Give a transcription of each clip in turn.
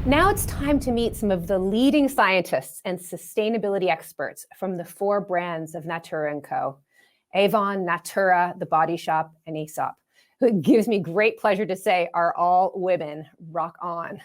Now it's time to meet some of the leading scientists and sustainability experts from the 4 brands of Natura Co. Avon, Natura, The Body Shop, and Aesop, who it gives me great pleasure to say are all women. Rock on.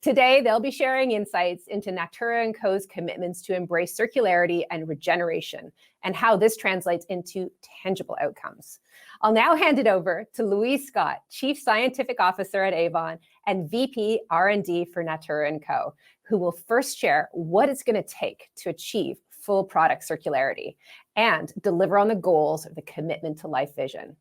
Today, they'll be sharing insights into Natura Co's commitments to embrace circularity and regeneration, and how this translates into tangible outcomes. I'll now hand it over to Louise Scott, Chief Scientific Officer at Avon and VP R&D for Natura Co, who will first share what it's going to take to achieve full product circularity and deliver on the goals of the Commitment to Life vision.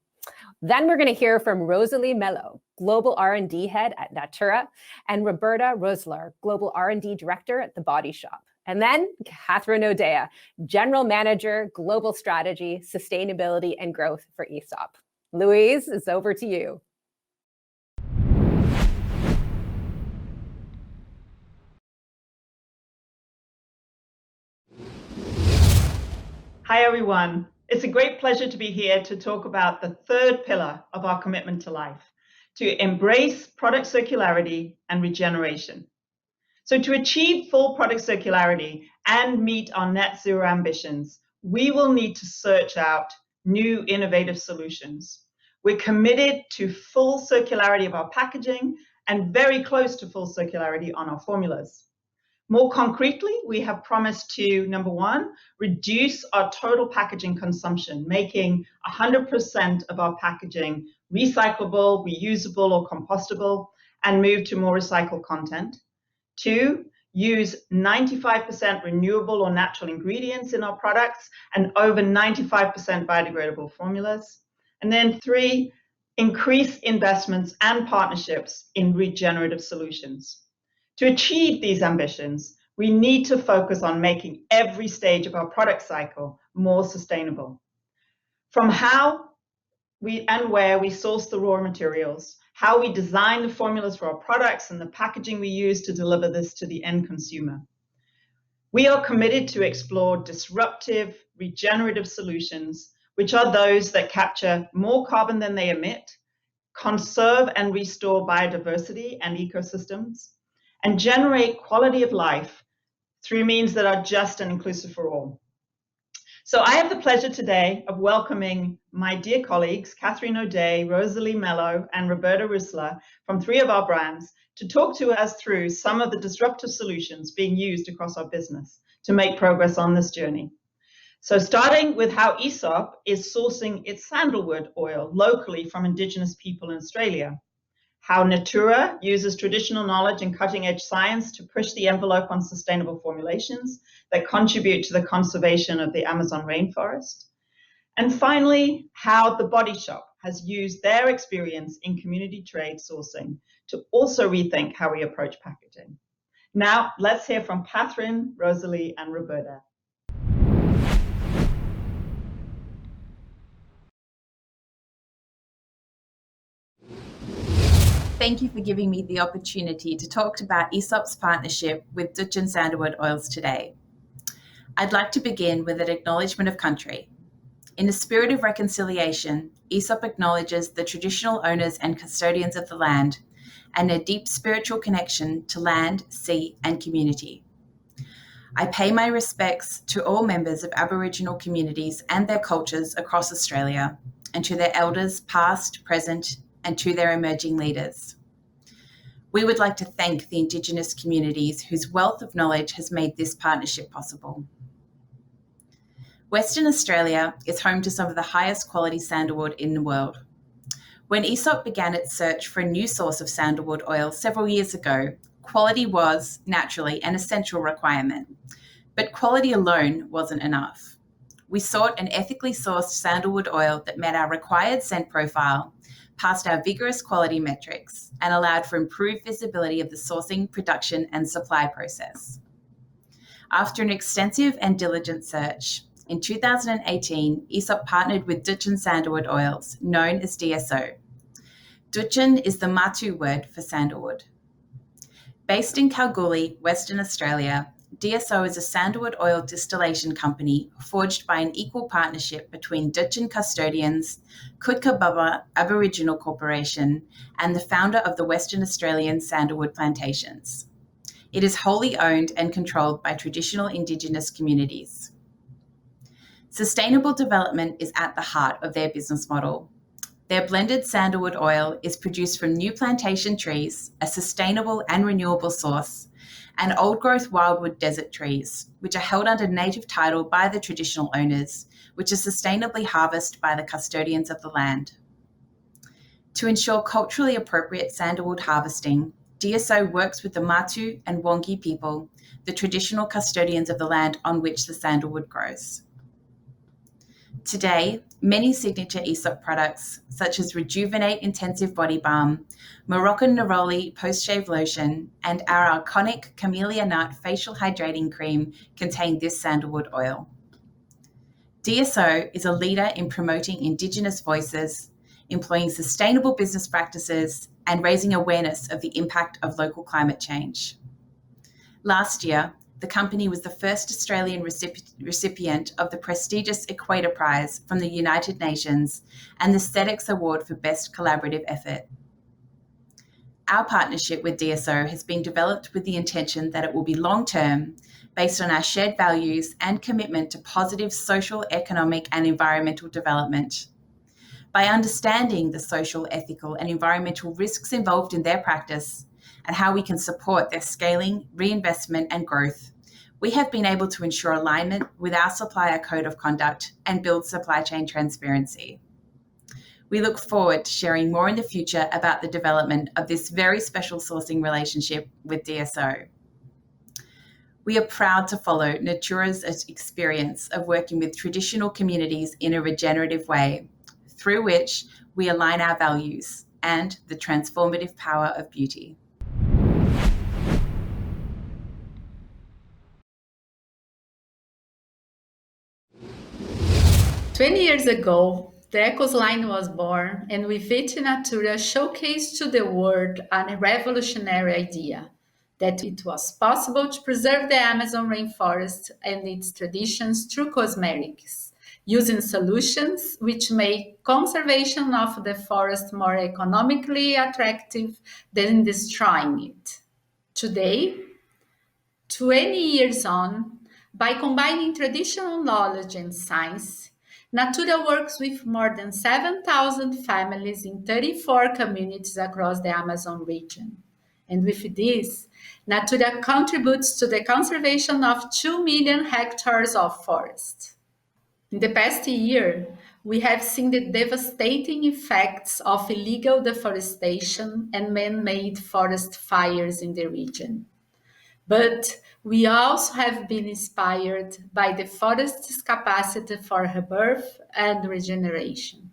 Then we're going to hear from Roseli Mello, Global R&D Head at Natura, and Roberta Roesler, Global R&D Director at The Body Shop. And then Catherine O'Dea, General Manager, Global Strategy, Sustainability, and Growth for Aesop. Louise, it's over to you. Hi, everyone. It's a great pleasure to be here to talk about the third pillar of our commitment to life, to embrace product circularity and regeneration. So to achieve full product circularity and meet our net zero ambitions, we will need to search out new innovative solutions. We're committed to full circularity of our packaging and very close to full circularity on our formulas. More concretely, we have promised to, number 1, reduce our total packaging consumption, making 100% of our packaging recyclable, reusable, or compostable, and move to more recycled content. 2, use 95% renewable or natural ingredients in our products and over 95% biodegradable formulas. And then 3, increase investments and partnerships in regenerative solutions. To achieve these ambitions, we need to focus on making every stage of our product cycle more sustainable. From how and where we source the raw materials, how we design the formulas for our products, and the packaging we use to deliver this to the end consumer. We are committed to explore disruptive, regenerative solutions, which are those that capture more carbon than they emit, conserve and restore biodiversity and ecosystems, and generate quality of life through means that are just and inclusive for all. So I have the pleasure today of welcoming my dear colleagues, Catherine O'Dea, Roseli Mello, and Roberta Roesler from 3 of our brands to talk to us through some of the disruptive solutions being used across our business to make progress on this journey. So starting with how Aesop is sourcing its sandalwood oil locally from Indigenous people in Australia, how Natura uses traditional knowledge and cutting-edge science to push the envelope on sustainable formulations that contribute to the conservation of the Amazon rainforest. And finally, how The Body Shop has used their experience in community trade sourcing to also rethink how we approach packaging. Now, let's hear from Catherine, Roseli, and Roberta. Thank you for giving me the opportunity to talk about Aesop's partnership with Dutch and Sandalwood Oils today. I'd like to begin with an acknowledgement of country. In a spirit of reconciliation, Aesop acknowledges the traditional owners and custodians of the land and their deep spiritual connection to land, sea, and community. I pay my respects to all members of Aboriginal communities and their cultures across Australia, and to their elders past, present, and to their emerging leaders. We would like to thank the Indigenous communities whose wealth of knowledge has made this partnership possible. Western Australia is home to some of the highest quality sandalwood in the world. When Aesop began its search for a new source of sandalwood oil several years ago, quality was, naturally, an essential requirement. But quality alone wasn't enough. We sought an ethically sourced sandalwood oil that met our required scent profile, passed our vigorous quality metrics, and allowed for improved visibility of the sourcing, production, and supply process. After an extensive and diligent search, in 2018, Aesop partnered with Dutch and Sandalwood Oils, known as DSO. Dutchen is the Matu word for sandalwood. Based in Kalgoorlie, Western Australia, DSO is a sandalwood oil distillation company forged by an equal partnership between Dutchen custodians, Kudkabubba Aboriginal Corporation, and the founder of the Western Australian sandalwood plantations. It is wholly owned and controlled by traditional Indigenous communities. Sustainable development is at the heart of their business model. Their blended sandalwood oil is produced from new plantation trees, a sustainable and renewable source, and old-growth wildwood desert trees, which are held under native title by the traditional owners, which is sustainably harvested by the custodians of the land. To ensure culturally appropriate sandalwood harvesting, DSO works with the Matu and Wangi people, the traditional custodians of the land on which the sandalwood grows. Today, many signature Aesop products, such as Rejuvenate Intensive Body Balm, Moroccan Neroli Post-Shave Lotion, and our iconic Camellia Nut Facial Hydrating Cream contain this sandalwood oil. DSO is a leader in promoting Indigenous voices, employing sustainable business practices, and raising awareness of the impact of local climate change. Last year, the company was the first Australian recipient of the prestigious Equator Prize from the United Nations and the SEDEX Award for Best Collaborative Effort. Our partnership with DSO has been developed with the intention that it will be long-term, based on our shared values and commitment to positive social, economic, and environmental development. By understanding the social, ethical, and environmental risks involved in their practice and how we can support their scaling, reinvestment, and growth, we have been able to ensure alignment with our supplier code of conduct and build supply chain transparency. We look forward to sharing more in the future about the development of this very special sourcing relationship with DSO. We are proud to follow Natura's experience of working with traditional communities in a regenerative way, through which we align our values and the transformative power of beauty. "20 years ago, the Ecos line was born, and with it Natura showcased to the world a revolutionary idea, that it was possible to preserve the Amazon rainforest and its traditions through cosmetics, using solutions which make conservation of the forest more economically attractive than destroying it. Today, 20 years on, by combining traditional knowledge and science, Natura works with more than 7,000 families in 34 communities across the Amazon region. And with this, Natura contributes to the conservation of 2 million hectares of forest. In the past year, we have seen the devastating effects of illegal deforestation and man-made forest fires in the region. But we also have been inspired by the forest's capacity for rebirth and regeneration.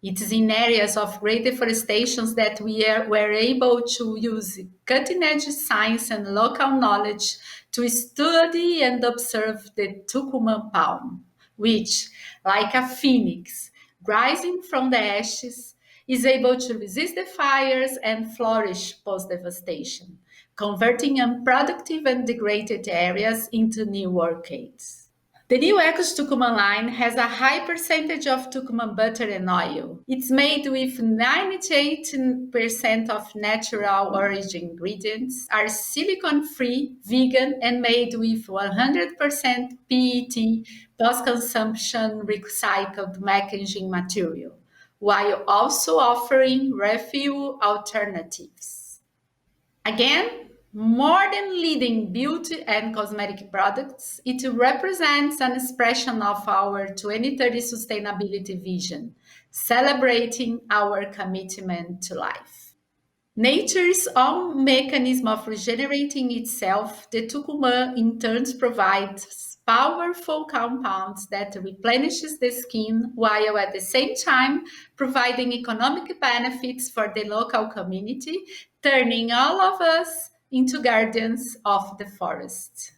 It is in areas of great deforestation that were able to use cutting-edge science and local knowledge to study and observe the Tucumán palm, which, like a phoenix rising from the ashes, is able to resist the fires and flourish post-devastation, converting unproductive and degraded areas into new orchids. The new Ecos Tucumán line has a high percentage of Tucumán butter and oil. It's made with 98% of natural origin ingredients, are silicone-free, vegan, and made with 100% PET, post-consumption recycled packaging material, while also offering refill alternatives. Again, more than leading beauty and cosmetic products, it represents an expression of our 2030 sustainability vision, celebrating our commitment to life. Nature's own mechanism of regenerating itself, the Tucumán in turn provides powerful compounds that replenishes the skin while at the same time providing economic benefits for the local community, turning all of us into guardians of the forest.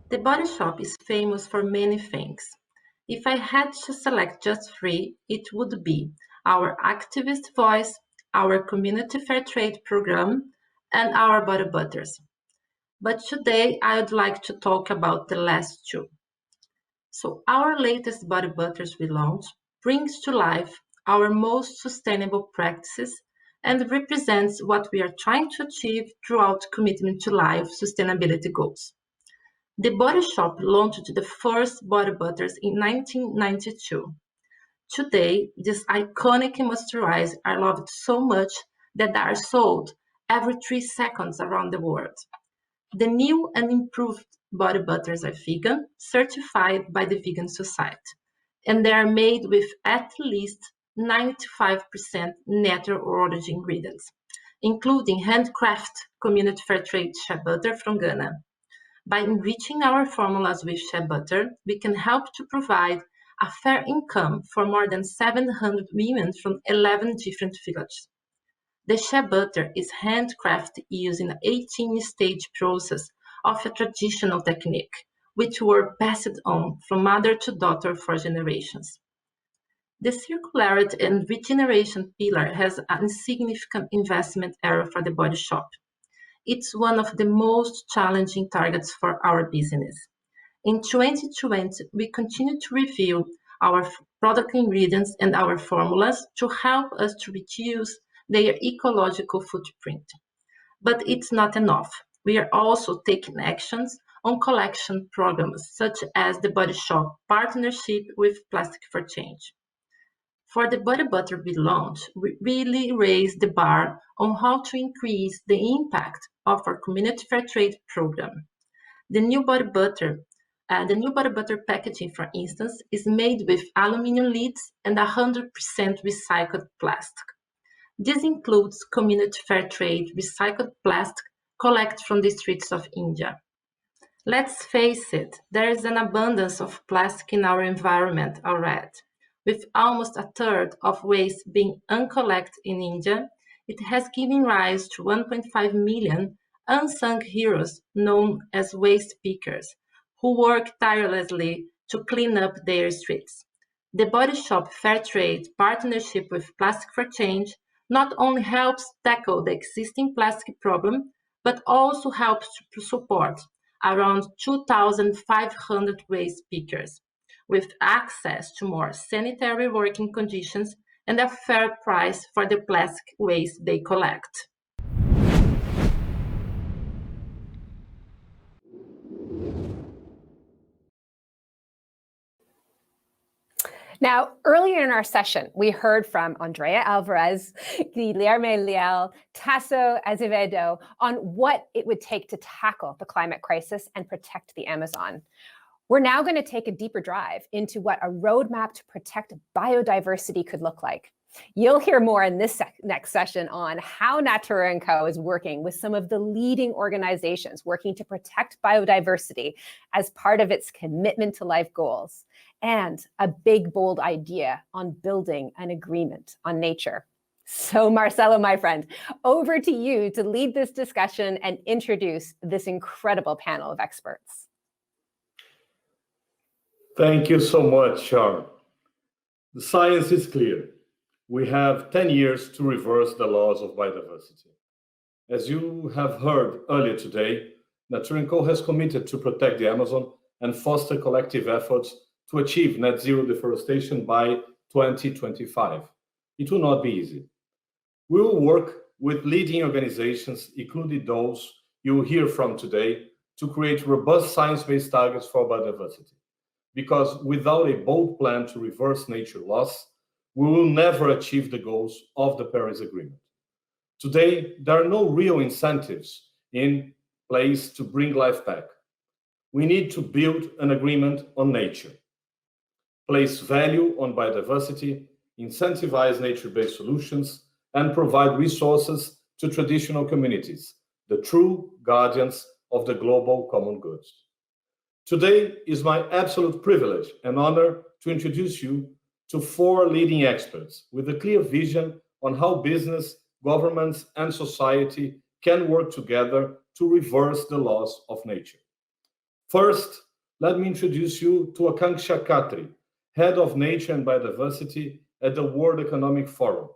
The Body Shop is famous for many things. If I had to select just 3, it would be our activist voice, our community fair trade program, and our body butters. But today I would like to talk about the last 2. So our latest body butters relaunch brings to life our most sustainable practices and represents what we are trying to achieve throughout Commitment to Life sustainability goals. The Body Shop launched the first body butters in 1992. Today, these iconic moisturizers are loved so much that they are sold every 3 seconds around the world. The new and improved body butters are vegan, certified by the Vegan Society, and they are made with at least 95% natural origin ingredients, including handcrafted community fair trade shea butter from Ghana. By enriching our formulas with shea butter, we can help to provide a fair income for more than 700 women from 11 different villages. The shea butter is handcrafted using an 18-stage process of a traditional technique, which were passed on from mother to daughter for generations. The circularity and regeneration pillar has a significant investment area for the Body Shop. It's one of the most challenging targets for our business. In 2020, we continue to review our product ingredients and our formulas to help us to reduce their ecological footprint. But it's not enough. We are also taking actions on collection programs, such as the Body Shop partnership with Plastic for Change. For the body butter relaunch, we really raised the bar on how to increase the impact of our community fair trade program. The new body butter packaging, for instance, is made with aluminum lids and 100% recycled plastic. This includes community fair trade recycled plastic collected from the streets of India. Let's face it, there is an abundance of plastic in our environment already. With almost a third of waste being uncollected in India, it has given rise to 1.5 million unsung heroes known as waste pickers, who work tirelessly to clean up their streets. The Body Shop Fair Trade partnership with Plastic for Change not only helps tackle the existing plastic problem, but also helps to support around 2,500 waste pickers with access to more sanitary working conditions and a fair price for the plastic waste they collect. Now, earlier in our session, we heard from Andrea Alvarez, Guilherme Leal, Tasso Azevedo on what it would take to tackle the climate crisis and protect the Amazon. We're now going to take a deeper dive into what a roadmap to protect biodiversity could look like. You'll hear more in this next session on how Natura Co is working with some of the leading organizations working to protect biodiversity as part of its Commitment to Life goals, and a big, bold idea on building an agreement on nature. So Marcelo, my friend, over to you to lead this discussion and introduce this incredible panel of experts. Thank you so much, Sharon. The science is clear. We have 10 years to reverse the laws of biodiversity. As you have heard earlier today, Natura Co has committed to protect the Amazon and foster collective efforts to achieve net zero deforestation by 2025. It will not be easy. We will work with leading organizations, including those you will hear from today, to create robust science-based targets for biodiversity. Because without a bold plan to reverse nature loss, we will never achieve the goals of the Paris Agreement. Today, there are no real incentives in place to bring life back. We need to build an agreement on nature, place value on biodiversity, incentivize nature-based solutions, and provide resources to traditional communities, the true guardians of the global common goods. Today is my absolute privilege and honor to introduce you to 4 leading experts with a clear vision on how business, governments, and society can work together to reverse the laws of nature. First, let me introduce you to Akanksha Khatri, Head of Nature and Biodiversity at the World Economic Forum,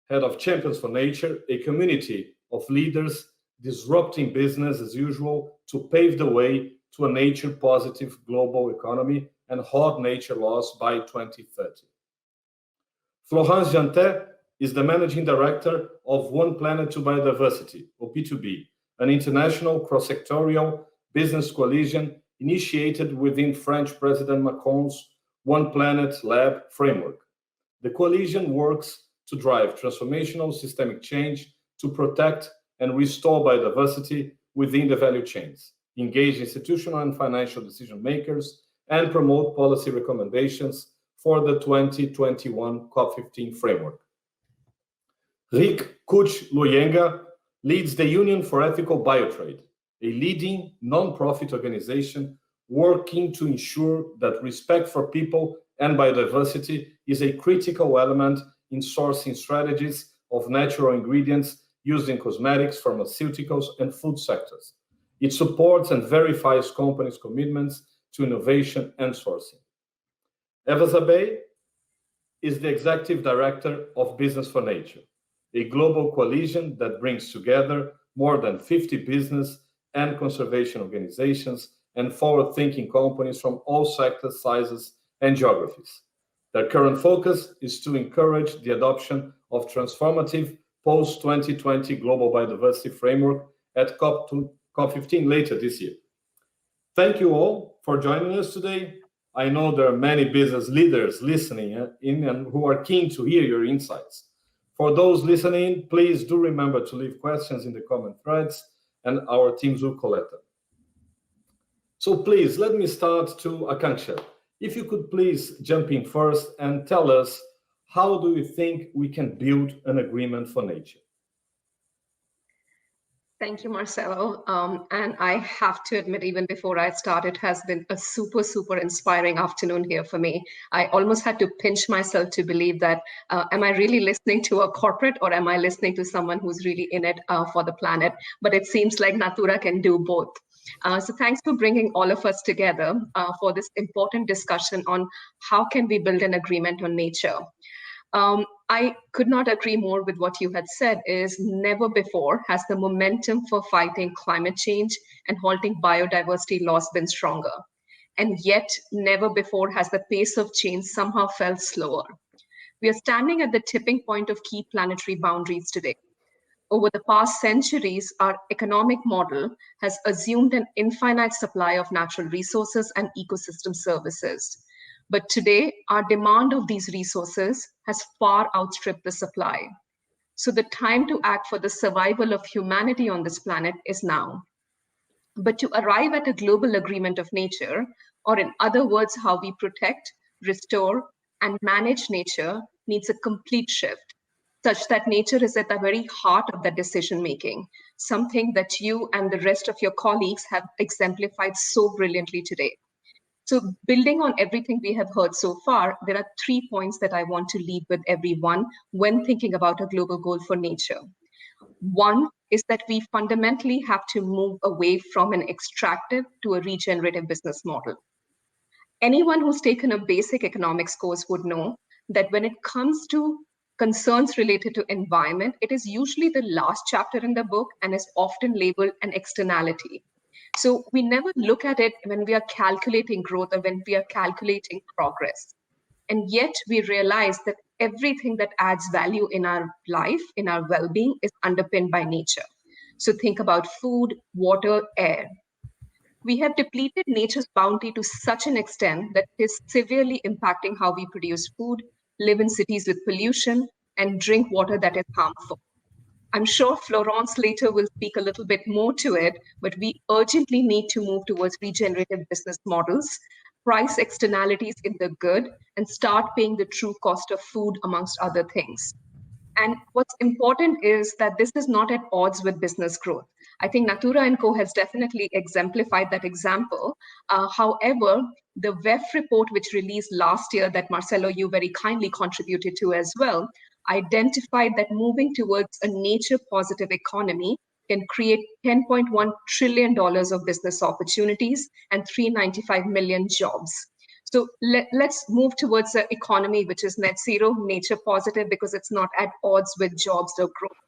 Head of Champions for Nature, a community of leaders disrupting business as usual to pave the way to a nature-positive global economy and hot nature laws by 2030. Florence Jantet is the Managing Director of One Planet to Biodiversity, or P2B, an international cross-sectorial business coalition initiated within French President Macron's One Planet Lab framework. The coalition works to drive transformational systemic change to protect and restore biodiversity within the value chains, engage institutional and financial decision makers, and promote policy recommendations for the 2021 COP15 framework. Rick Kuch-Loyenga leads the Union for Ethical Biotrade, a leading non-profit organization working to ensure that respect for people and biodiversity is a critical element in sourcing strategies of natural ingredients used in cosmetics, pharmaceuticals, and food sectors. It supports and verifies companies' commitments to innovation and sourcing. Eva Zabay is the Executive Director of Business for Nature, a global coalition that brings together more than 50 business and conservation organizations and forward-thinking companies from all sectors, sizes, and geographies. Their current focus is to encourage the adoption of transformative post-2020 global biodiversity framework at COP15 later this year. Thank you all for joining us today. I know there are many business leaders listening in and who are keen to hear your insights. For those listening, please do remember to leave questions in the comment threads and our teams will collect them. So please, let me start to Akanksha. If you could please jump in first and tell us, how do you think we can build an agreement for nature? Thank you, Marcelo. And I have to admit, even before I started, has been a super inspiring afternoon here for me. I almost had to pinch myself to believe that, am I really listening to a corporate or am I listening to someone who's really in it for the planet? But it seems like Natura can do both. So thanks for bringing all of us together for this important discussion on how can we build an agreement on nature. I could not agree more with what you had said. Is never before has the momentum for fighting climate change and halting biodiversity loss been stronger. And yet never before has the pace of change somehow felt slower. We are standing at the tipping point of key planetary boundaries today. Over the past centuries, our economic model has assumed an infinite supply of natural resources and ecosystem services. But today, our demand of these resources has far outstripped the supply. So the time to act for the survival of humanity on this planet is now. But to arrive at a global agreement of nature, or in other words, how we protect, restore, and manage nature needs a complete shift, such that nature is at the very heart of that decision-making, something that you and the rest of your colleagues have exemplified so brilliantly today. So building on everything we have heard so far, there are 3 points that I want to leave with everyone when thinking about a global goal for nature. One is that we fundamentally have to move away from an extractive to a regenerative business model. Anyone who's taken a basic economics course would know that when it comes to concerns related to environment, it is usually the last chapter in the book and is often labeled an externality. So we never look at it when we are calculating growth or when we are calculating progress. And yet we realize that everything that adds value in our life, in our well-being, is underpinned by nature. So think about food, water, air. We have depleted nature's bounty to such an extent that it is severely impacting how we produce food, live in cities with pollution, and drink water that is harmful. I'm sure Florence later will speak a little bit more to it, but we urgently need to move towards regenerative business models, price externalities in the good, and start paying the true cost of food, amongst other things. And what's important is that this is not at odds with business growth. I think Natura Co has definitely exemplified that example. However, the WEF report, which released last year that Marcelo, you very kindly contributed to as well, identified that moving towards a nature positive economy can create $10.1 trillion of business opportunities and 395 million jobs. So let's move towards an economy which is net zero, nature positive, because it's not at odds with jobs or growth.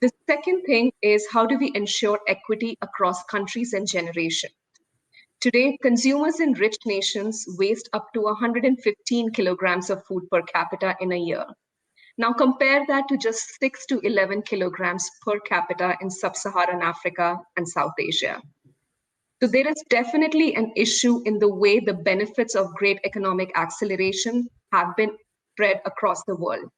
The second thing is, how do we ensure equity across countries and generations? Today, consumers in rich nations waste up to 115 kilograms of food per capita in a year. Now compare that to just 6 to 11 kilograms per capita in sub-Saharan Africa and South Asia. So there is definitely an issue in the way the benefits of great economic acceleration have been spread across the world.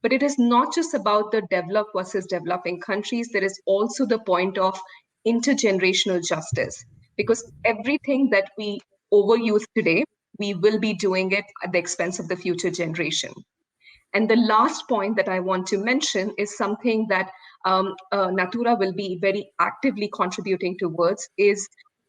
But it is not just about the developed versus developing countries. There is also the point of intergenerational justice, because everything that we overuse today, we will be doing it at the expense of the future generation. And the last point that I want to mention is something that Natura will be very actively contributing towards, is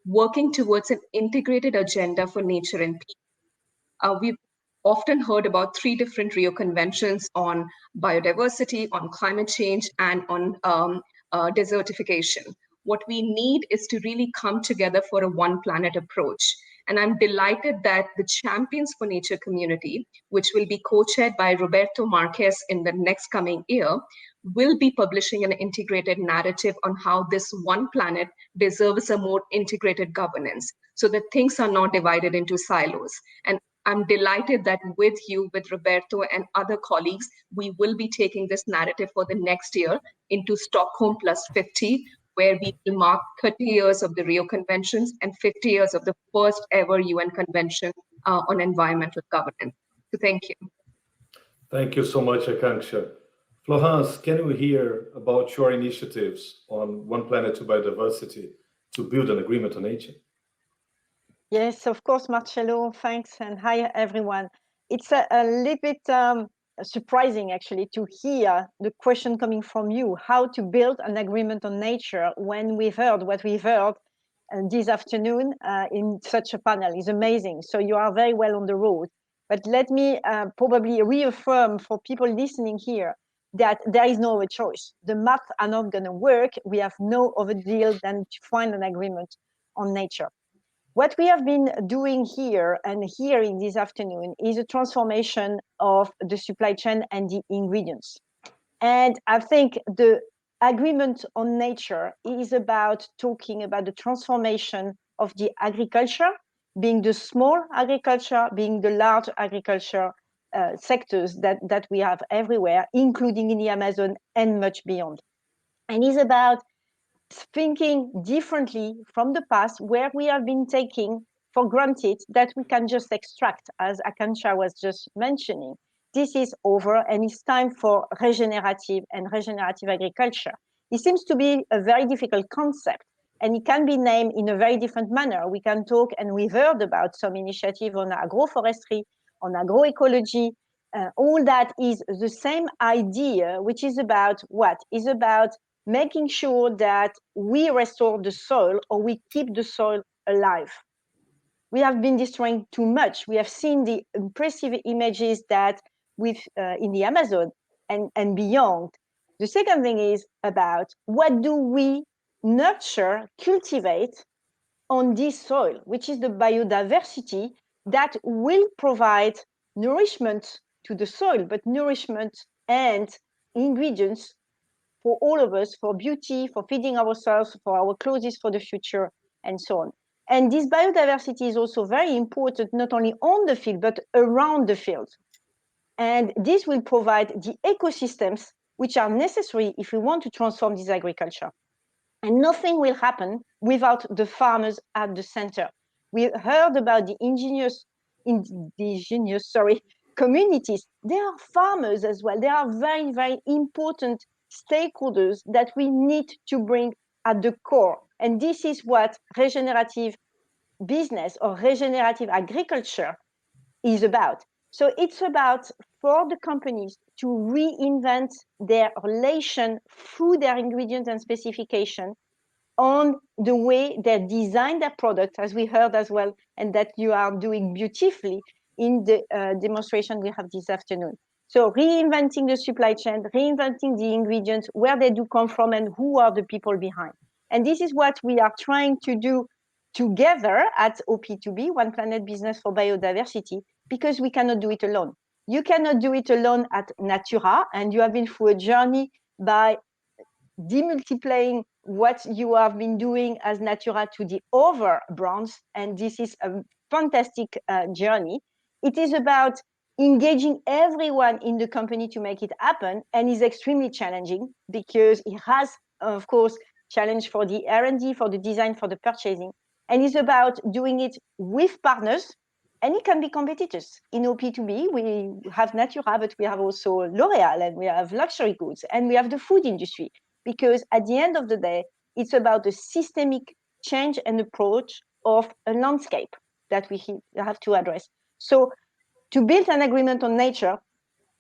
working towards an integrated agenda for nature and people. We've often heard about 3 different Rio conventions on biodiversity, on climate change, and on desertification. What we need is to really come together for a one planet approach. And I'm delighted that the Champions for Nature community, which will be co-chaired by Roberto Marquez in the next coming year, will be publishing an integrated narrative on how this one planet deserves a more integrated governance, so that things are not divided into silos. And I'm delighted that with you, with Roberto and other colleagues, we will be taking this narrative for the next year into Stockholm Plus 50, where we will mark 30 years of the Rio Conventions and 50 years of the first ever UN Convention on Environmental Governance. So thank you. Thank you so much, Akanksha. Florence, can we hear about your initiatives on One Planet to Biodiversity to build an agreement on nature? Yes, of course, Marcello, thanks, and hi, everyone. It's a little bit surprising, actually, to hear the question coming from you, how to build an agreement on nature, when we've heard what we've heard this afternoon in such a panel is amazing. So you are very well on the road. But let me probably reaffirm for people listening here that there is no other choice. The math are not going to work. We have no other deal than to find an agreement on nature. What we have been doing here and hearing this afternoon is a transformation of the supply chain and the ingredients. And I think the agreement on nature is about talking about the transformation of the agriculture, being the small agriculture, being the large agriculture sectors that we have everywhere, including in the Amazon and much beyond. And it's about thinking differently from the past, where we have been taking for granted that we can just extract, as Akanksha was just mentioning. This is over, and it's time for regenerative agriculture. It seems to be a very difficult concept, and it can be named in a very different manner. We can talk, and we've heard about some initiative on agroforestry, on agroecology. All that is the same idea, which is about what? Is about making sure that we restore the soil, or we keep the soil alive. We have been destroying too much. We have seen the impressive images that we've in the Amazon and beyond. The second thing is about what do we nurture, cultivate on this soil, which is the biodiversity that will provide nourishment to the soil, but nourishment and ingredients for all of us, for beauty, for feeding ourselves, for our clothes for the future, and so on. And this biodiversity is also very important, not only on the field, but around the field. And this will provide the ecosystems which are necessary if we want to transform this agriculture. And nothing will happen without the farmers at the center. We heard about the indigenous communities. They are farmers as well. They are very, very important stakeholders that we need to bring at the core. And this is what regenerative business or regenerative agriculture is about. So it's about for the companies to reinvent their relation through their ingredients and specification on the way they design their product, as we heard as well, and that you are doing beautifully in the demonstration we have this afternoon. So reinventing the supply chain, reinventing the ingredients, where they do come from and who are the people behind. And this is what we are trying to do together at OP2B, One Planet Business for Biodiversity, because we cannot do it alone. You cannot do it alone at Natura, and you have been through a journey by demultiplying what you have been doing as Natura to the other brands, and this is a fantastic journey. It is about engaging everyone in the company to make it happen, and is extremely challenging because it has, of course, challenge for the R&D, for the design, for the purchasing, and it's about doing it with partners, and it can be competitors. In OP2B, we have Natura, but we have also L'Oreal, and we have luxury goods, and we have the food industry, because at the end of the day, it's about the systemic change and approach of a landscape that we have to address. So to build an agreement on nature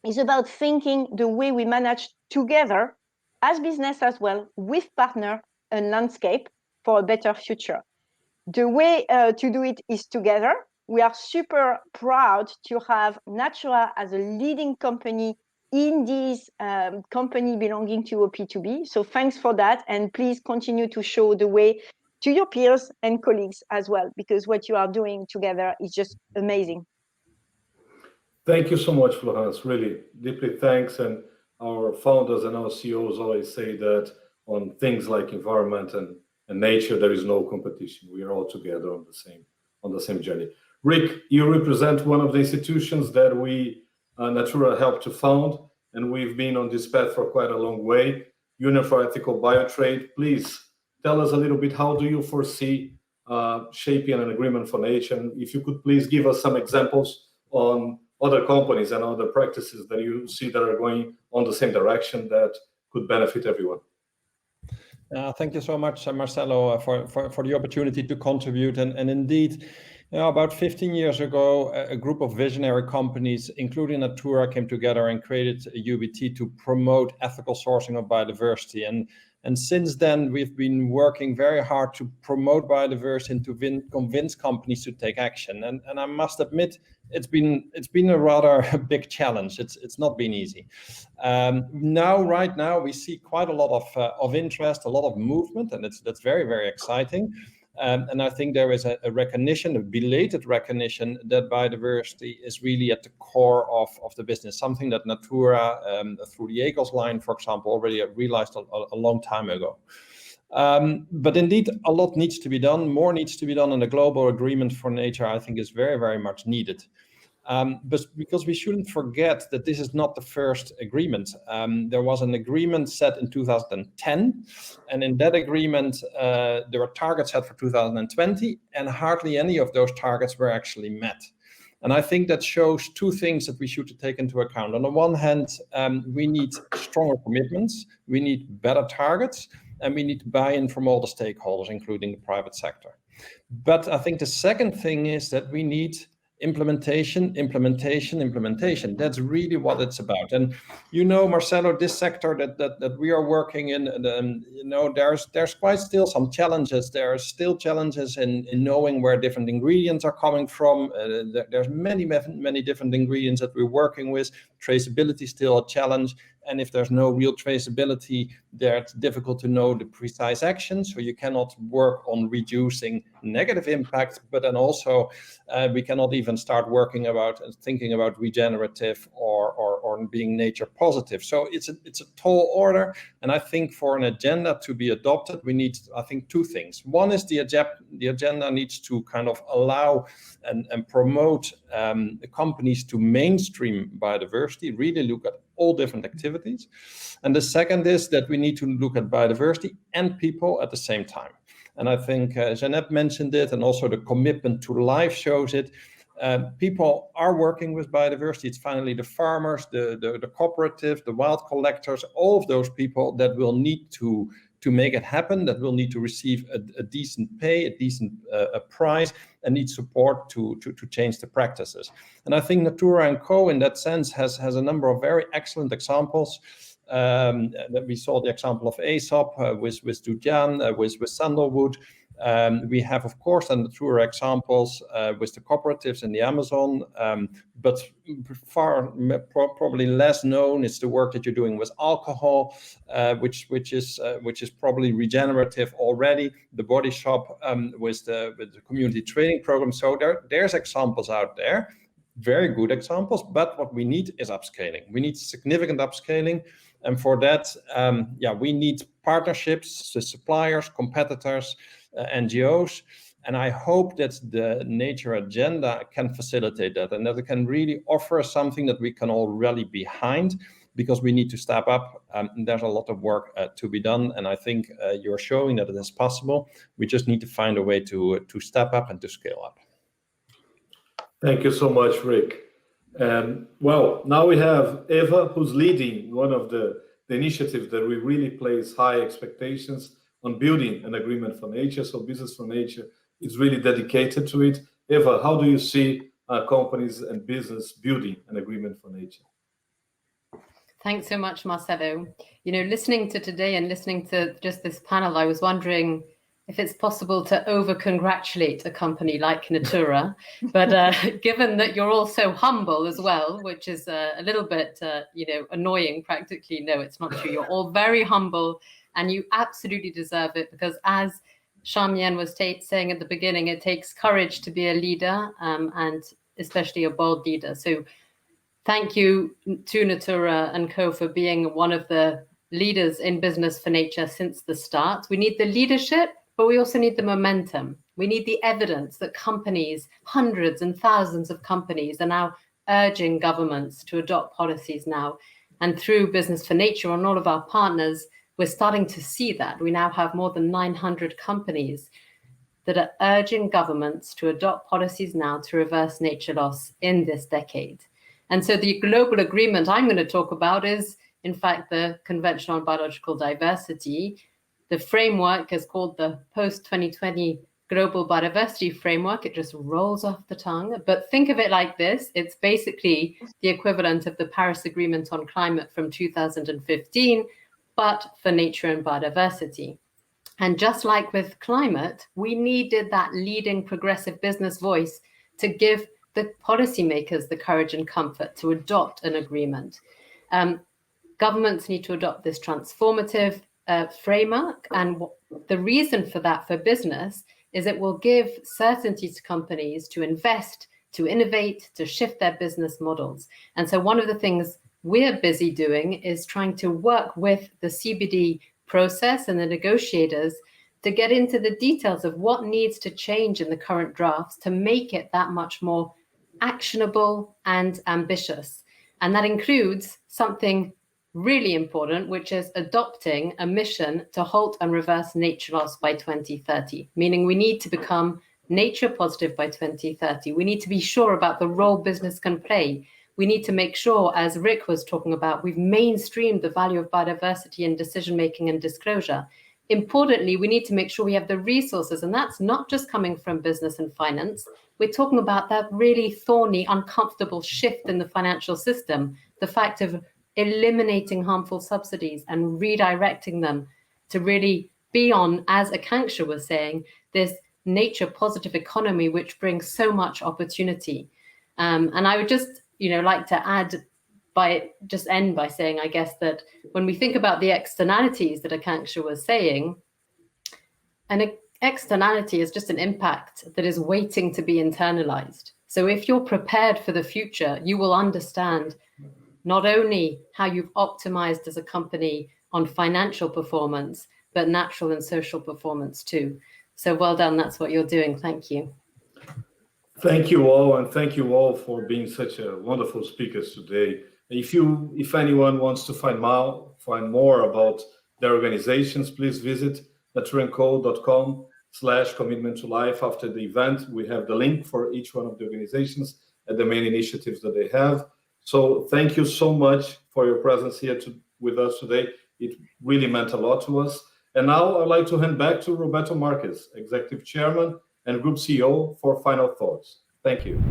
is about thinking the way we manage together as business as well with partner a landscape for a better future. The way to do it is together. We are super proud to have Natura as a leading company in this company belonging to OP2B. So thanks for that. And please continue to show the way to your peers and colleagues as well, because what you are doing together is just amazing. Thank you so much, Florence. Really, deeply thanks. And our founders and our CEOs always say that on things like environment and nature, there is no competition. We are all together on the same journey. Rick, you represent one of the institutions that we, Natura, helped to found, and we've been on this path for quite a long way. Union for Ethical Biotrade, please tell us a little bit, how do you foresee shaping an agreement for nature? And if you could please give us some examples on other companies and other practices that you see that are going on the same direction that could benefit everyone. Thank you so much, Marcelo, for the opportunity to contribute. And indeed, about 15 years ago, a group of visionary companies, including Natura, came together and created a UBT to promote ethical sourcing of biodiversity. And since then, we've been working very hard to promote biodiversity and to convince companies to take action. And I must admit, it's been a rather big challenge. It's not been easy. Right now, we see quite a lot of interest, a lot of movement, and that's very, very exciting. And I think there is a recognition, a belated recognition, that biodiversity is really at the core of the business, something that Natura, through the Eagles line, for example, already realized a long time ago. But indeed, a lot needs to be done. More needs to be done, and a global agreement for nature, I think, is very, very much needed. But because we shouldn't forget that this is not the first agreement. There was an agreement set in 2010, and in that agreement, there were targets set for 2020, and hardly any of those targets were actually met. And I think that shows two things that we should take into account. On the one hand, we need stronger commitments, we need better targets, and we need buy-in from all the stakeholders, including the private sector. But I think the second thing is that we need implementation. That's really what it's about. And Marcelo, this sector that we are working in, there's quite still some challenges. There are still challenges in knowing where different ingredients are coming from. There's many different ingredients that we're working with. Traceability is still a challenge. And if there's no real traceability, it's difficult to know the precise action. So you cannot work on reducing negative impact, but then also we cannot even start thinking about regenerative or being nature positive. So it's a tall order. And I think for an agenda to be adopted, we need, I think, two things. One is the agenda needs to kind of allow and promote the companies to mainstream biodiversity, really look at all different activities. And the second is that we need to look at biodiversity and people at the same time. And I think Jeanette mentioned it, and also the commitment to life shows it. People are working with biodiversity. It's finally the farmers, the cooperative, the wild collectors, all of those people that will need to make it happen, that will need to receive a decent pay, a decent price, and need support to change the practices. And I think Natura Co in that sense has a number of very excellent examples. That we saw the example of Aesop with Dujan, with sandalwood. We have, of course, and Natura examples with the cooperatives in the Amazon, but probably less known is the work that you're doing with alcohol, which is probably regenerative already. The Body Shop with the community training program. So there's examples out there. very good examples, but what we need is upscaling. We need significant upscaling. And for that, we need partnerships with suppliers, competitors, NGOs. And I hope that the Nature Agenda can facilitate that, and that it can really offer something that we can all rally behind, because we need to step up. There's a lot of work to be done, and I think you're showing that it is possible. We just need to find a way to step up and to scale up. Thank you so much, Rick. Well, now we have Eva, who's leading one of the initiatives that we really place high expectations on, building an agreement for nature. So Business for Nature is really dedicated to it. Eva, how do you see companies and business building an agreement for nature? Thanks so much, Marcelo. You know, listening to today and listening to just this panel, I was wondering if it's possible to over-congratulate a company like Natura, but given that you're all so humble as well, which is a little bit, annoying practically. No, it's not true. You're all very humble and you absolutely deserve it, because as Charmian was saying at the beginning, it takes courage to be a leader, and especially a bold leader. So thank you to Natura Co for being one of the leaders in Business for Nature since the start. We need the leadership, but we also need the momentum. We need the evidence that companies, hundreds and thousands of companies, are now urging governments to adopt policies now. And through Business for Nature and all of our partners, we're starting to see that. We now have more than 900 companies that are urging governments to adopt policies now to reverse nature loss in this decade. And so the global agreement I'm going to talk about is, in fact, the Convention on Biological Diversity. The framework is called the Post-2020 Global Biodiversity Framework. It just rolls off the tongue. But think of it like this. It's basically the equivalent of the Paris Agreement on Climate from 2015, but for nature and biodiversity. And just like with climate, we needed that leading progressive business voice to give the policymakers the courage and comfort to adopt an agreement. Governments need to adopt this transformative framework. And the reason for that for business is it will give certainty to companies to invest, to innovate, to shift their business models. And so one of the things we're busy doing is trying to work with the CBD process and the negotiators to get into the details of what needs to change in the current drafts to make it that much more actionable and ambitious. And that includes something really important, which is adopting a mission to halt and reverse nature loss by 2030, meaning we need to become nature positive by 2030. We need to be sure about the role business can play. We need to make sure, as Rick was talking about, we've mainstreamed the value of biodiversity in decision-making and disclosure. Importantly, we need to make sure we have the resources, and that's not just coming from business and finance. We're talking about that really thorny, uncomfortable shift in the financial system, the fact of eliminating harmful subsidies and redirecting them to really be on, as Akanksha was saying, this nature positive economy, which brings so much opportunity. And I would just, like to end by saying, I guess, that when we think about the externalities that Akanksha was saying, an externality is just an impact that is waiting to be internalized. So if you're prepared for the future, you will understand not only how you've optimized as a company on financial performance, but natural and social performance too. So well done, that's what you're doing. Thank you. Thank you all, and thank you all for being such a wonderful speakers today. If anyone wants to find more about their organizations, please visit naturaco.com/commitment to life. After the event, we have the link for each one of the organizations and the main initiatives that they have. So thank you so much for your presence here with us today. It really meant a lot to us. And now I'd like to hand back to Roberto Marques, Executive Chairman and Group CEO, for final thoughts. Thank you.